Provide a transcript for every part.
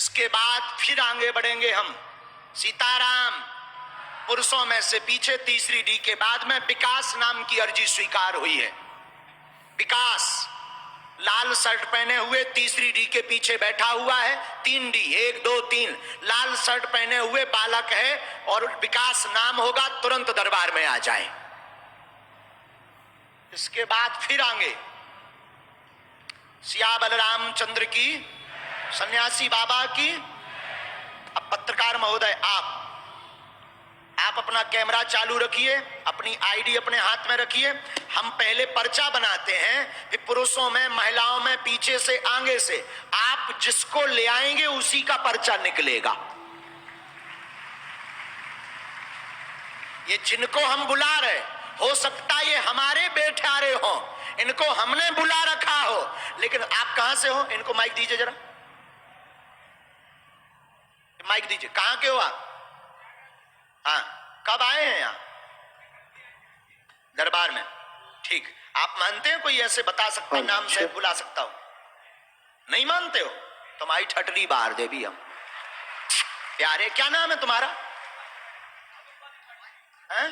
इसके बाद फिर आगे बढ़ेंगे हम। सीताराम। पुरुषों में से पीछे तीसरी डी के बाद में विकास नाम की अर्जी स्वीकार हुई है। विकास लाल शर्ट पहने हुए तीसरी डी के पीछे बैठा हुआ है। 3 डी 1 2 3 लाल शर्ट पहने हुए बालक है और विकास नाम होगा, तुरंत दरबार में आ जाए। इसके बाद फिर आगे सिया बलराम चंद्र की, सन्यासी बाबा की। अब पत्रकार महोदय आप अपना कैमरा चालू रखिए, अपनी आईडी अपने हाथ में रखिए। हम पहले पर्चा बनाते हैं कि पुरुषों में, महिलाओं में, पीछे से, आगे से, आप जिसको ले आएंगे उसी का पर्चा निकलेगा। ये जिनको हम बुला रहे, हो सकता है ये हमारे बेठारे हो, इनको हमने बुला रखा हो, लेकिन आप कहां से हो? इनको माइक दीजिए जरा, माइक दीजिए। कहां के हो आप? हाँ, कब आए हैं यहाँ दरबार में? ठीक। आप मानते हैं कोई ऐसे बता सकता है, नाम से बुला सकता हो? नहीं मानते हो? तुम्हारी ठटरी बाहर दे भी हम। प्यारे, क्या नाम है तुम्हारा? हैं?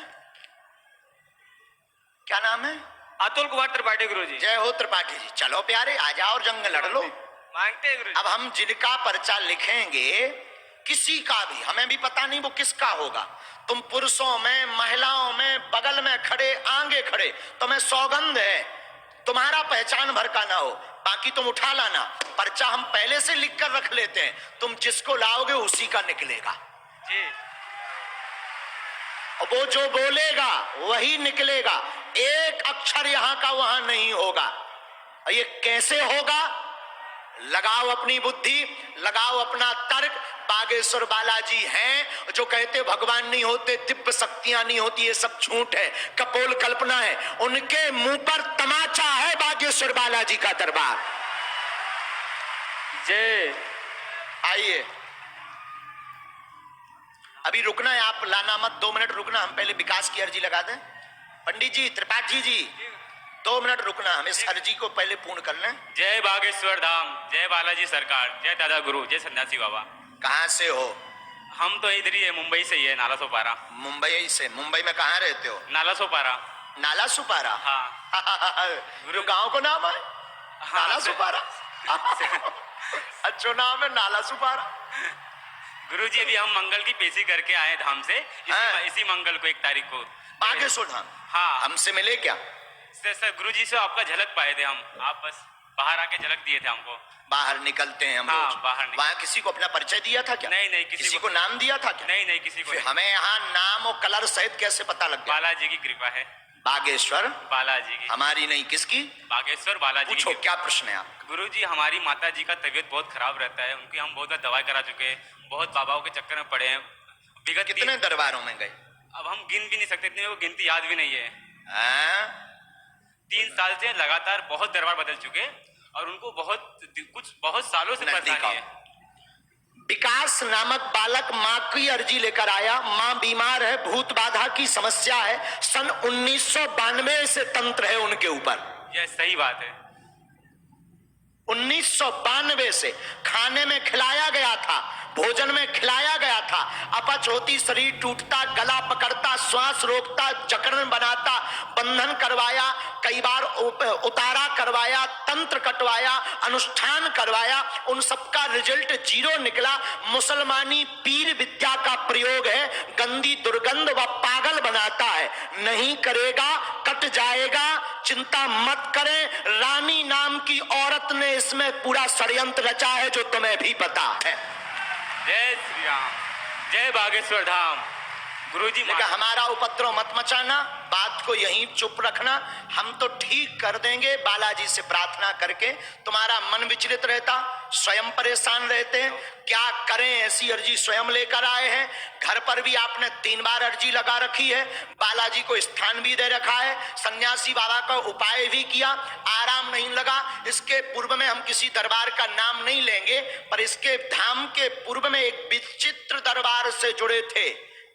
क्या नाम है? अतुल कुमार त्रिपाठी गुरुजी। जय हो त्रिपाठी जी। चलो प्यारे, आ जाओ और जंग लड़ लो। मांगते हैं गुरुजी। अब हम जिनका पर्चा लिखेंगे, किसी का भी, हमें भी पता नहीं वो किसका होगा। तुम पुरुषों में, महिलाओं में, बगल में खड़े, आगे खड़े, तुम्हें सौगंध है तुम्हारा पहचान भर का ना हो, बाकी तुम उठा लाना। पर्चा हम पहले से लिख कर रख लेते हैं, तुम जिसको लाओगे उसी का निकलेगा जी। और वो जो बोलेगा वही निकलेगा, एक अक्षर यहां का वहां नहीं होगा। और ये कैसे होगा? लगाओ अपनी बुद्धि, लगाओ अपना तर्क। बागेश्वर बालाजी हैं जो कहते भगवान नहीं होते, दिव्य शक्तियां नहीं होती, ये सब झूठ है, कपोल कल्पना है। उनके मुंह पर तमाचा है बागेश्वर बालाजी का दरबार। जय। आइए, अभी रुकना है, आप लाना मत, 2 मिनट रुकना। हम पहले विकास की अर्जी लगा दें। पंडित जी, त्रिपाठी जी, 2 मिनट रुकना, हम इस अर्जी को पहले पूर्ण कर लें। जय बागेश्वर धाम, जय बालाजी सरकार, जय दादा गुरु, जय सन्यासी बाबा। कहां से हो? हम तो इधर ही है, मुंबई से ही है, नाला सोपारा। मुंबई से? मुंबई में कहां रहते हो? नाला सोपारा। नाला सुपारा? हाँ। गुरु गांव को नाम है हाँ, नाला सुपारा। अच्छा नाम है नाला सुपारा। गुरुजी अभी हम मंगल की पेशी करके आए धाम से, इसी मंगल को 1 तारीख को बागेश्वर धाम। हाँ। हमसे मिले क्या? सर गुरुजी से आपका झलक पाए थे हम, आप बस बाहर आके झलक दिए थे हमको। बाहर निकलते हैं हम हाँ, रोज। बाहर निकल। वहाँ किसी को अपना परिचय दिया था क्या? नहीं, किसी को नाम दिया था क्या? नहीं, किसी को नहीं। हमें यहाँ नाम और कलर सहित कैसे पता लग गया? बालाजी की कृपा है। बागेश्वर बालाजी की, हमारी नहीं, किसकी? बागेश्वर बालाजी पूछो, की। क्या प्रश्न है आप? गुरुजी हमारी माता जी का तबीयत बहुत खराब रहता है, उनकी हम बहुत बार दवाई करा चुके हैं, बहुत बाबाओं के चक्कर में पड़े हैं। विगत कितने दरबारों में गए? अब हम गिन भी नहीं सकते, इतने वो गिनती याद भी नहीं है। 3 साल से लगातार बहुत दरबार बदल चुके और उनको बहुत सालों से परेशानी है। विकास नामक बालक मां की अर्जी लेकर आया। मां बीमार है, भूत बाधा की समस्या है, सन 1992 से तंत्र है उनके ऊपर। यह सही बात है। 1992 से खाने में खिलाया गया था, भोजन में खिलाया गया था, अपच होती, शरीर टूटता, गला पकड़ता, श्वास रोकता, जकड़न बनाता, बंधन करवाया, कई बार उतारा करवाया, तंत्र कटवाया, अनुष्ठान करवाया, उन सबका रिजल्ट 0 निकला। मुसलमानी पीर विद्या का प्रयोग है, गंदी दुर्गंध व पागल बनाता है। नहीं करेगा कट जाएगा, चिंता मत करें। रानी नाम की औरत ने इसमें पूरा षड्यंत्र रचा है जो तुम्हें भी पता है। जय श्री राम, जय बागेश्वर धाम। गुरुजी लेकिन हमारा उपद्रव मत मचाना, बात को यहीं चुप रखना, हम तो ठीक कर देंगे बालाजी से प्रार्थना करके। तुम्हारा मन विचलित रहता, स्वयं परेशान रहते हैं, क्या करें ऐसी अर्जी स्वयं लेकर आए हैं। घर पर भी आपने 3 बार अर्जी लगा रखी है, बालाजी को स्थान भी दे रखा है, सन्यासी बाबा का उपाय भी किया, आराम नहीं लगा। इसके पूर्व में हम किसी दरबार का नाम नहीं लेंगे, पर इसके धाम के पूर्व में एक विचित्र दरबार से जुड़े थे,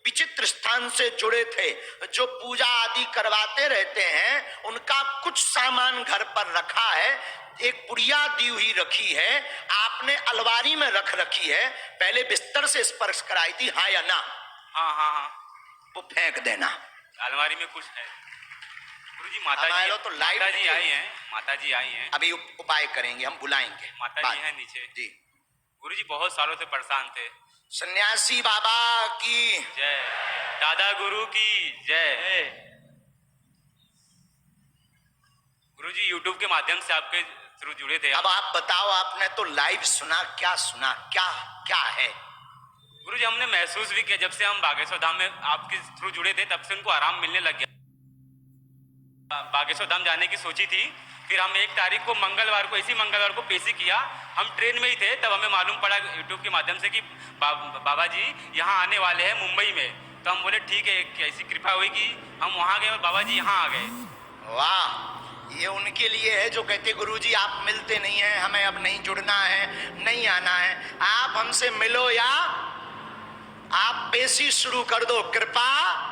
विचित्र स्थान से जुड़े थे, जो पूजा आदि करवाते रहते हैं, उनका कुछ सामान घर पर रखा है। एक पुड़िया दी हुई रखी है, आपने अलमारी में रख रखी है, पहले बिस्तर से स्पर्श कराई थी, हाँ या ना? हाँ हाँ हाँ। वो फेंक देना। अलमारी में कुछ है गुरुजी। माता हमारे जी लोग तो लाइट माता जी के- आई हैं, माता जी आई हैं। अभी उपाय करेंगे, हम बुलाएंगे। माता जी हैं नीचे। जी। गुरुजी बहुत सालों से परेशान थे। सन्यासी बाबा की जय। दादा गुरु की जय। गुरुजी यूट्यूब के माध्यम से आपके थ्रू जुड़े थे। अब आप बताओ, आपने तो लाइव सुना, क्या सुना, क्या क्या है? गुरुजी हमने महसूस भी किया, जब से हम बागेश्वर धाम में आपके थ्रू जुड़े थे तब से उनको आराम मिलने लग गया। बागेश्वर धाम जाने की सोची थी, फिर हम 1 तारीख को मंगलवार को, इसी मंगलवार को पेशी किया। हम ट्रेन में ही थे, तब हमें मालूम पड़ा यूट्यूब के माध्यम से कि बाबा जी यहाँ आने वाले हैं मुंबई में। तो हम बोले ठीक है, ऐसी कृपा हुई कि हम वहाँ गए और बाबा जी यहाँ आ गए। वाह, ये उनके लिए है जो कहते गुरुजी आप मिलते नहीं हैं, हमें अब नहीं जुड़ना है, नहीं आना है। आप हमसे मिलो या आप पेशी शुरू कर दो, कृपा,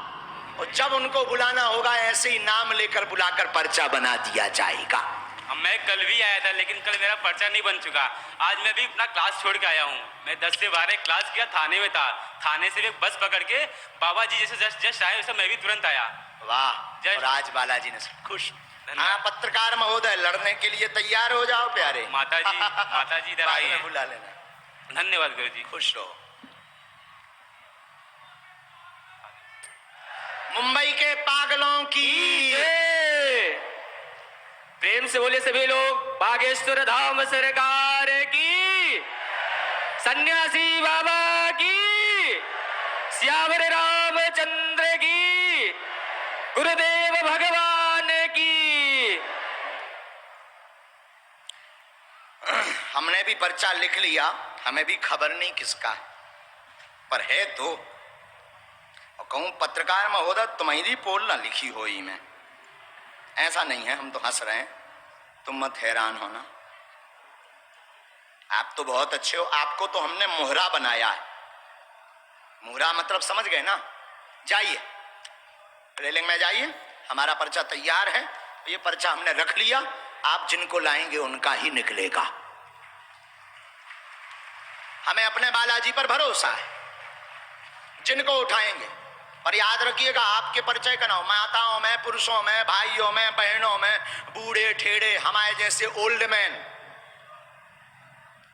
और जब उनको बुलाना होगा ऐसे ही नाम लेकर बुलाकर पर्चा बना दिया जाएगा। मैं कल भी आया था, लेकिन कल मेरा पर्चा नहीं बन चुका। आज मैं भी अपना क्लास छोड़ के आया हूँ। मैं 10 से 12 क्लास किया, थाने में था। थाने से भी बस पकड़ के बाबा जी जैसे जस्ट आए वैसे मैं भी तुरंत आया। वाह, और आज बालाजी ने खुश। हाँ, पत्रकार महोदय लड़ने के लिए तैयार हो जाओ प्यारे। माता जी इधर आई हैं। बुला लेना। धन्यवाद गुरुजी। खुश रहो। मुंबई के पागलों की प्रेम से बोले सभी लोग, बागेश्वर धाम सरकार की, सन्यासी बाबा की, श्यावर रामचंद्र की, गुरुदेव भगवान की। हमने भी पर्चा लिख लिया, हमें भी खबर नहीं किसका है, पर है तो। और कहूं पत्रकार महोदय तुम्हारी पोल ना लिखी हो ही में, ऐसा नहीं है, हम तो हंस रहे हैं, तुम मत हैरान होना। आप तो बहुत अच्छे हो, आपको तो हमने मोहरा बनाया है। मोहरा मतलब समझ गए ना? जाइए रेलिंग में जाइए, हमारा पर्चा तैयार है। ये पर्चा हमने रख लिया, आप जिनको लाएंगे उनका ही निकलेगा। हमें अपने बालाजी पर भरोसा है, जिनको उठाएंगे। और याद रखिएगा, आपके परिचय का नाम माताओं में, पुरुषों में, भाइयों में, बहनों में, बूढ़े ठेड़े, हमारे जैसे ओल्ड मैन,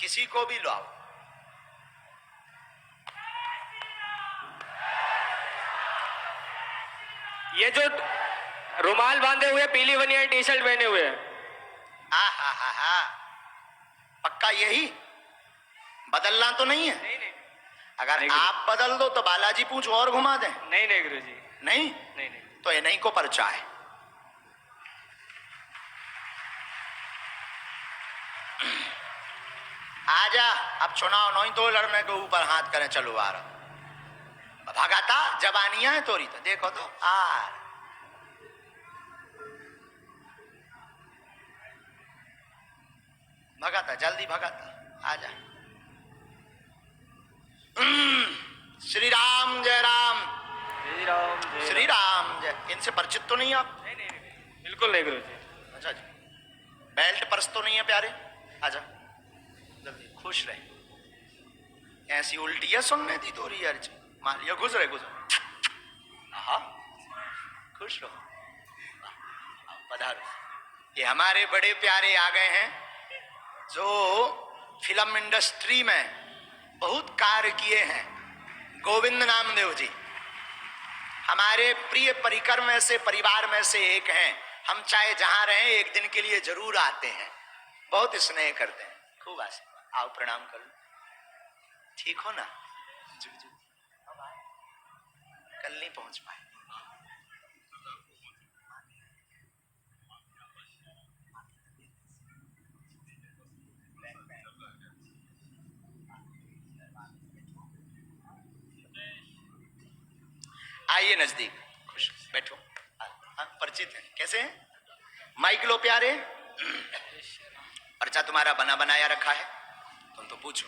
किसी को भी लाओ। ये जो रुमाल बांधे हुए, पीली बनियान टी शर्ट पहने हुए, हा, पक्का यही? बदलना तो नहीं है? नहीं नहीं अगर नहीं, आप बदल दो तो बालाजी पूछ और घुमा दें। नहीं नहीं गुरुजी, नहीं नहीं नहीं। तो ये नहीं को पर्चा है। आजा, अब चुनाव नहीं तो लड़ने के ऊपर हाथ करें, चलो आ रहा भगाता जवानियां है तोरी, तो देखो तो भगाता, जल्दी भगाता, आजा। श्री राम जय राम, श्री राम जय श्री राम जय। इनसे परिचित तो नहीं आप? नहीं नहीं नहीं, बिल्कुल नहीं गुरुजी। अच्छा जी, बेल्ट पर्स तो नहीं है प्यारे? आजा जल्दी, खुश रहे। ऐसी उल्टियां सुनने थी तो रही यार, मान लिया गुजरे गुजरे। हाँ, खुश रहो, पधारो। ये हमारे बड़े प्यारे आ गए हैं जो फिल्म इंडस्ट्री में बहुत कार्य किए हैं। गोविंद नामदेव जी हमारे प्रिय परिकर में से, परिवार में से एक हैं। हम चाहे जहां रहें एक दिन के लिए जरूर आते हैं, बहुत स्नेह करते हैं। खूब आशीर्वाद, आओ प्रणाम कर लो। ठीक हो ना? कल नहीं पहुंच पाए। आइए नजदीक, खुश बैठो। परिचित हैं, कैसे हैं? माइक लो प्यारे। पर्चा तुम्हारा बना बनाया रखा है, तुम तो पूछो।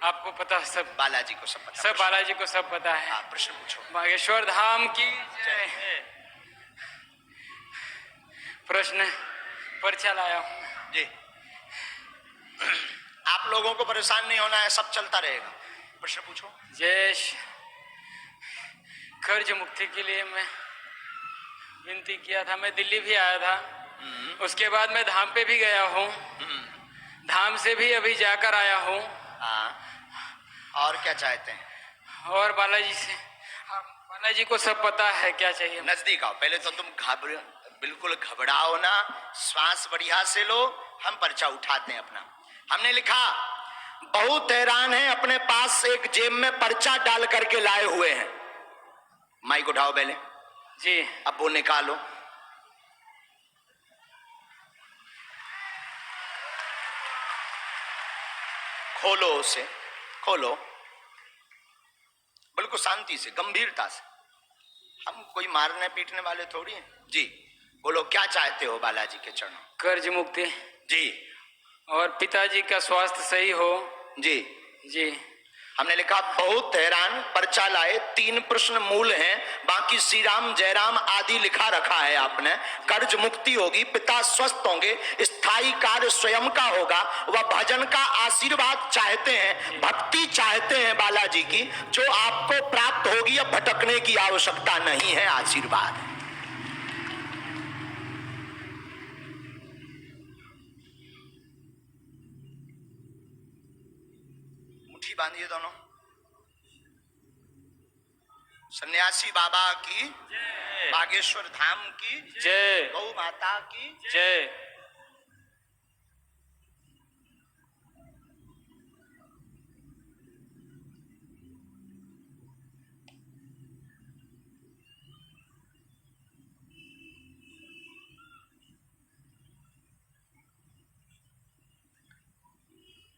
आपको पता सब, बालाजी को सब पता, सब बालाजी को सब पता है। आप प्रश्न पूछो। बागेश्वर धाम की जय। प्रश्न पर्चा लाया हूं। जी, आप लोगों को परेशान नहीं होना है, सब चलता रहेगा। प्रश्न पूछो। जय कर्ज मुक्ति के लिए मैं विनती किया था। मैं दिल्ली भी आया था, उसके बाद मैं धाम पे भी गया हूँ, धाम से भी अभी जाकर आया हूँ। हाँ, और क्या चाहते हैं? और बालाजी से, बालाजी को सब पता है क्या चाहिए। नजदीक आओ। पहले तो तुम बिल्कुल घबराओ ना, श्वास बढ़िया से लो। हम पर्चा उठाते हैं अपना। हमने लिखा बहुत हैरान है, अपने पास एक जेब में पर्चा डाल करके लाए हुए हैं। माइक उठाओ पहले जी। अब वो निकालो। खोलो उसे, खोलो बिल्कुल शांति से, गंभीरता से। हम कोई मारने पीटने वाले थोड़ी हैं। जी बोलो, क्या चाहते हो बालाजी के चरणों? कर्ज मुक्ति जी। और पिताजी का स्वास्थ्य सही हो। जी जी। हमने लिखा बहुत हैरान, पर्चा लाए, 3 प्रश्न मूल हैं, बाकी श्री राम जयराम आदि लिखा रखा है आपने। कर्ज मुक्ति होगी, पिता स्वस्थ होंगे, स्थायी कार्य स्वयं का होगा, वह भजन का आशीर्वाद चाहते हैं, भक्ति चाहते हैं बालाजी की, जो आपको प्राप्त होगी। अब भटकने की आवश्यकता नहीं है, आशीर्वाद। मुट्ठी बांधिए दोनों। सन्यासी बाबा की जय, बागेश्वर धाम की जय, गौ माता की जय।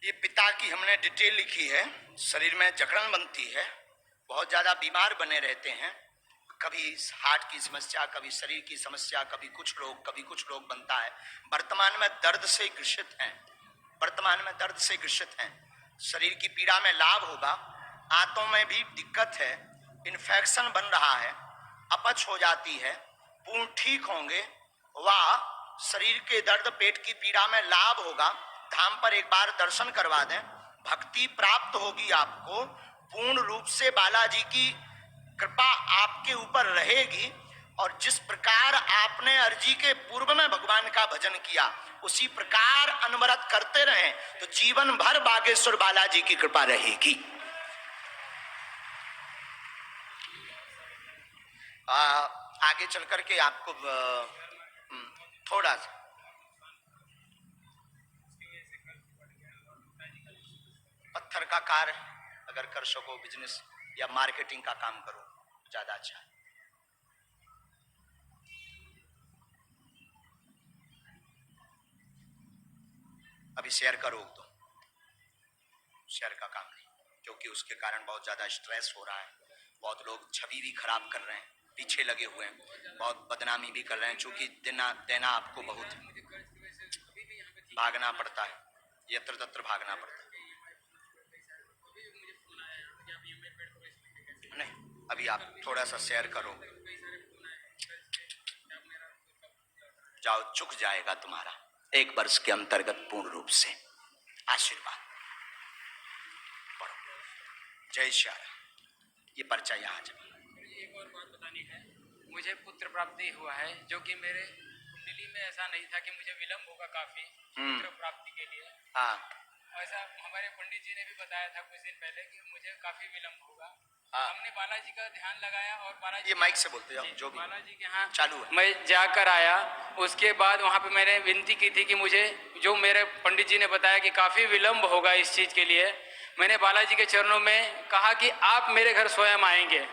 ये पिता की हमने डिटेल लिखी है। शरीर में जकड़न बनती है, बहुत ज्यादा बीमार बने रहते हैं, कभी हार्ट की समस्या, कभी शरीर की समस्या, कभी कुछ रोग बनता है। वर्तमान में दर्द से ग्रसित हैं, वर्तमान में दर्द से ग्रसित हैं। शरीर की पीड़ा में लाभ होगा, आंतों में भी दिक्कत है, इन्फेक्शन बन रहा है, अपच हो जाती है, पूर्ण ठीक होंगे। वह शरीर के दर्द, पेट की पीड़ा में लाभ होगा। धाम पर एक बार दर्शन करवा दें, भक्ति प्राप्त होगी आपको। पूर्ण रूप से बालाजी की कृपा आपके ऊपर रहेगी। और जिस प्रकार आपने अर्जी के पूर्व में भगवान का भजन किया, उसी प्रकार अनवरत करते रहें तो जीवन भर बागेश्वर बालाजी की कृपा रहेगी। आगे चल करके आपको थोड़ा सा पत्थर का कार्य अगर कर सको, बिजनेस या मार्केटिंग का काम करो, ज्यादा अच्छा है। अभी शेयर का रोक दो, शेयर का काम नहीं, क्योंकि उसके कारण बहुत ज्यादा स्ट्रेस हो रहा है। बहुत लोग छवि भी खराब कर रहे हैं, पीछे लगे हुए हैं, बहुत बदनामी भी कर रहे हैं। चूंकि देना आपको बहुत भागना पड़ता है, यत्र तत्र भागना पड़ता है। नहीं, अभी आप थोड़ा सा शेयर करो, जाओ, चुक जाएगा तुम्हारा 1 वर्ष के अंतर्गत पूर्ण रूप से। आशीर्वाद पढ़ो। जय श्री राम। ये पर्चा यहाँ जब एक और बात बतानी है, मुझे पुत्र प्राप्ति हुआ है, जो कि मेरे कुंडली में ऐसा नहीं था कि मुझे विलंब होगा काफी पुत्र प्राप्ति के लिए। हाँ, ऐसा हमारे पंडित जी ने भी बताया था कुछ दिन पहले कि मुझे काफी विलंब होगा। हाँ। हमने बालाजी का ध्यान लगाया और बालाजी, ये माइक से बोलते जाओ, जो भी बालाजी के यहाँ चालू है। मैं जाकर आया। उसके बाद वहाँ पे मैंने विनती की थी कि मुझे, जो मेरे पंडित जी ने बताया कि काफी विलंब होगा इस चीज के लिए, मैंने बालाजी के चरणों में कहा कि आप मेरे घर स्वयं आएंगे,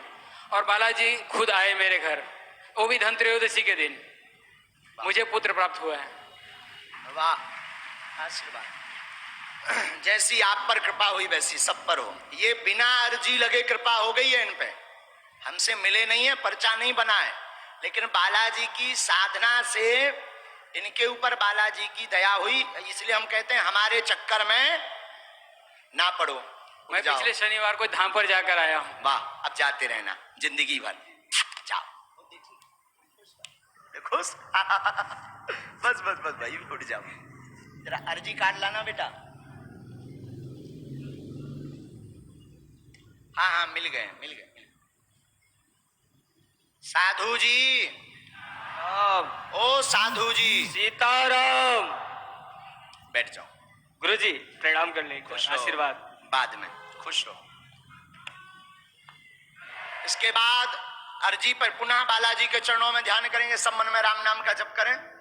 और बालाजी खुद आए मेरे घर, वो भी धनत्रयोदशी के दिन। मुझे पुत्र प्राप्त हुआ है। वाह, आशीर्वाद। जैसी आप पर कृपा हुई वैसी सब पर हो। ये बिना अर्जी लगे कृपा हो गई है इन पे, हमसे मिले नहीं है, पर्चा नहीं बना है, लेकिन बालाजी की साधना से इनके ऊपर बालाजी की दया हुई। इसलिए हम कहते हैं हमारे चक्कर में ना पड़ो। मैं जाओ। पिछले शनिवार को धाम पर जाकर आया हूँ। वाह, अब जाते रहना जिंदगी भर, जाओ। खुश बस बस बस भाई, उठ जाओ। जरा अर्जी कार्ड लाना बेटा। हाँ हाँ मिल गए मिल गए। साधु जी, ओ साधु जी, सीताराम। बैठ जाओ। गुरुजी प्रणाम कर ले, खुश रहो। आशीर्वाद। बाद में खुश रहो। इसके बाद अर्जी पर पुनः बालाजी के चरणों में ध्यान करेंगे, सब मन में राम नाम का जप करें।